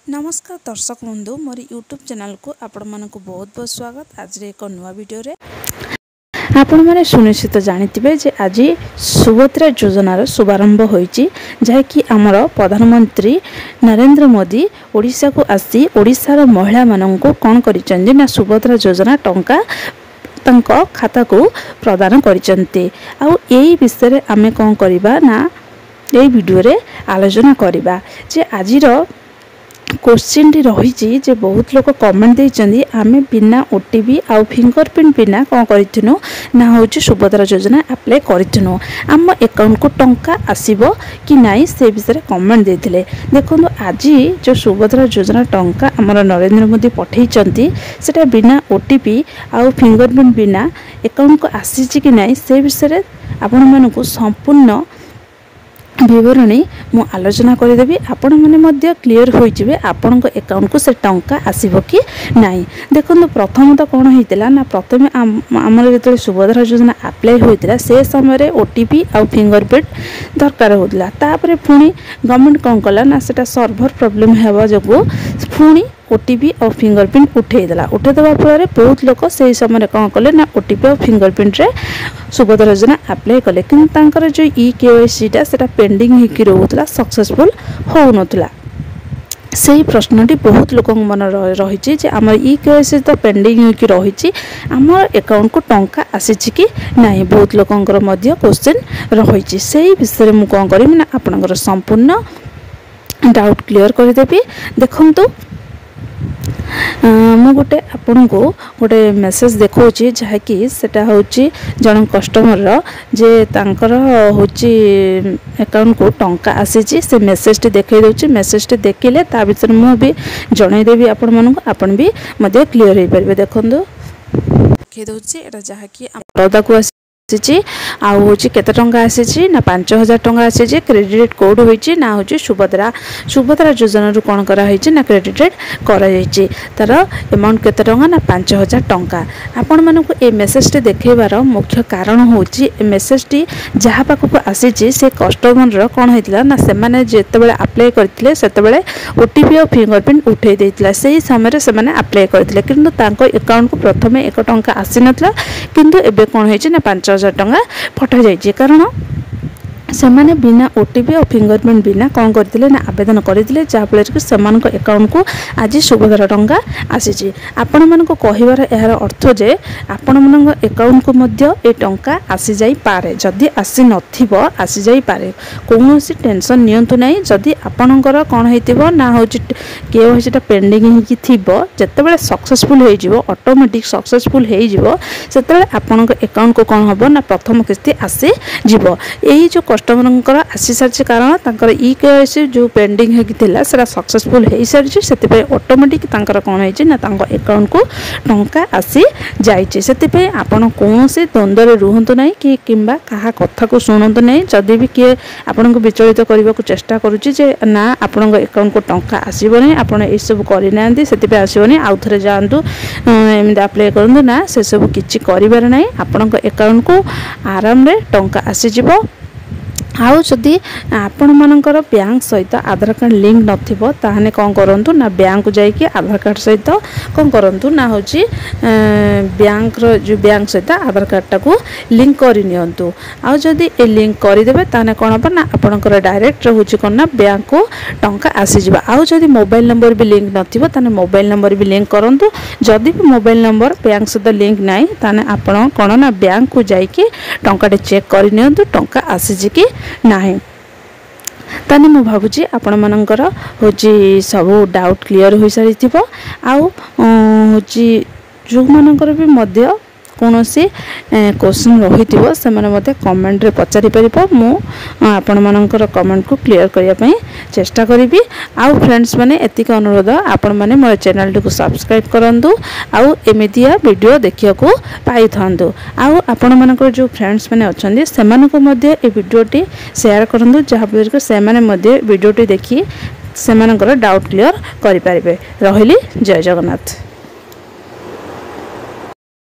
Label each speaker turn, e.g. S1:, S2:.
S1: नमस्कार दर्शक बंधु मोर यूट्यूब चैनल को आपण मानक बहुत बहुत स्वागत। आज एक नुआ वीडियो रे आपण माने सुनिश्चित जानिथिबे जे आज सुभद्रा योजनार शुभारंभ होईची जहाँकि आमर प्रधानमंत्री नरेंद्र मोदी ओडिशा को आसी ओडिशार महिला माननको कोन करिचंदी ना सुभद्रा योजना टंका तांको खाता को प्रदान करिचंती। आ एई विषय रे आमे कोन करिबा ना एई वीडियो रे आलोचना करिबा जे आजिर क्वेश्चन टी रही जे बहुत लोग कमेंट देइचंदी आमे बिना ओटीपी आउ फिंगरप्रिंट बिना कौन करिथिनु ना होची सुभद्रा योजना अप्लाई करिथिनु आम अकाउंट को टंका आसीबो कि नाई से विषय कमेंट देथिले। देखो आज जो सुभद्रा योजना टंका हमर नरेंद्र मोदी पठेइचंती सेटा बिना ओटीपी आउ फिंगरप्रिंट बिना अकाउंट को आसीची कि नाई से विषय आपण मानकु संपूर्ण विवरणी मु आलोचना करदेवी आपण माने मध्य क्लियर हो जिवे आपण अकाउंट को से टंका आसीबो कि नाही। देखो प्रथम तो कौन होता ना प्रथम आमर जो सुभद्रा योजना अप्लाई होता से समय ओटीपी आउ फिंगरप्रिंट दरकार होता तापर पुणी गवर्नमेंट कौन कला ना सेटा सर्भर प्रॉब्लम हेबा जगो पुणी ओटीपी और फिंगरप्रिंट उठेदेला उठेदेवा फल बहुत लोग से समय कौन कले ना ओटीपी और फिंगरप्रिंट रे सुभद्रा योजना अप्लाई कले कि जो ई-केवाईसी टा पेंडिंग होकर रोला सक्सेसफुल हो नथला। से प्रश्नटी बहुत लोक मन रही आम ई-केवाईसी तो पेंडिंग होकर रही आम अकाउंट को टंका आसी कि नहीं बहुत लोकंकर मध्य क्वेश्चन रही से विषय मुझे कौन करी ना आपनकर संपूर्ण डाउट क्लियर करदेवी। देखंतु मु गोटे आपण को गोटे मेसेज देखौची जहाँकि सेटा होची जन कस्टमर जे तांकर होची अकाउंट को टंका आसीची से मेसेज टी देखै दोची मेसेज टी देखिले ता विषय मु भी जणै देबी आपण मानक आपण भी मध्य क्लियर होई परबे। देखंदो देखै दोची एटा जहाँकि बरोदा को आसी केते टंका आसी ना 5000 टंका आसी क्रेडिट कोड होईची ना होची सुभद्रा योजना रु कोन करा होईची ना क्रेडिटेड करा जाईची तार अमाउंट केते टंका ना 5000 टंका। आपण मानकु ए मेसेज टी देखैबार मुख्य कारण होची ए मेसेज टी जहा पाखु आसीची से कस्टमर रो कोन होइतिला ना से माने जेते बेले अप्लाई करथिले सेते बेले ओटीपी और फिंगरप्रिंट उठै देइतिला सेही समय रे से माने अप्लाई करथिले किंतु तांको अकाउंट को प्रथमे 1 टंका आसी नथला किंतु एबे कोन होईची ना 5000 टंका पठा जाइए कारण से माने बिना ओटीपी और फिंगरप्रिंट बिना कौन करथिले ना आवेदन करथिले जहाँफल कि सेमानक अकाउंट को आज सुभद्रा टंका आसीची। आपण मानक कहिबार यार अर्थ जे आपण मानक अकाउंट को मध्य ए टंका आसी जाई पारे जदि आसी नथिबो आसी जाई पारे कोनोसी टेंशन नियंतु नाही। जदि आपणकर कोन हेतिबो ना होची केवाईसीटा पेंडिंग हिकी थिबो जतेबेले सक्सेसफुल हे जिवो ऑटोमेटिक सक्सेसफुल हे जिवो सेतेबेले आपणक अकाउंट को कोन हबो ना प्रथम किस्ती आसी जिवो। एही जो कस्टमर आसी सारी कारण तांकर ई-केवाईसी जो पेंडिंग होता है सक्सेसफुल हो सारी से ऑटोमेटिक कौन है ना अकाउंट को टंका आसी जाइए से आपड़ कौन से द्वंद्व रुहतु ना कि क्या कथा को शुणु ना जदि भी किए आपन को विचलित करने को चेष्टा करुच्चे ना आपण अकाउंट को टंका आसबनी आपड़ ये सब करना से आसबनी आउ थे जातु एमती अप्लाई करूँ ना से सब किसी कर ना आपण अकाउंट को आराम रे टंका आसीज। आउ जदि आपण मानकर बैंक सहित आधार कार्ड लिंक नथिबो ताहने कौन करंतु ना बैंक को जाइए आधार कार्ड सहित कौन करंतु ना होची बैंक रो जो बैंक सहित आधार कार्ड टाको लिंक करि नियंतु। आउ जदि ए लिंक करि देबे ताहने कोन हबो ना आपनकर डायरेक्ट होची कोन ना बैंक को टंका आसी जिबा। आउ जदि मोबाइल नंबर भी लिंक नथिबो ताहने मोबाइल नंबर भी लिंक करंतु जदि भी मोबाइल नंबर बैंक सहित लिंक नाही ताहने आपण कोन ना बैंक को जाइए टंका चेक करि नियंतु टंका आसी कि नाही। ताने मु भाबुची आपण मानकर होची सब डाउट क्लियर हो सारी थिबो। आउ होची जो मानकर भी मध्य कौन से क्वेश्चन रही थो से मत कमेंट रे पचारि परिबो मु आपण मानकर कमेंट को क्लियर करिया पई चेष्टा करिबी। आउ फ्रेंड्स माने एतिक अनुरोध आपण माने मोर चैनल टी को सब्सक्राइब करंतु आउ एमितिया वीडियो देखिया को पाई थांतु। आउ आपण मानकर जो फ्रेंड्स माने अछंदी सेमानको मध्ये ए वीडियो टी शेयर करंतु जहा पर से माने मध्ये वीडियो टी देखि सेमानकर डाउट क्लियर करि पारिबे। रहिली जय जगन्नाथ।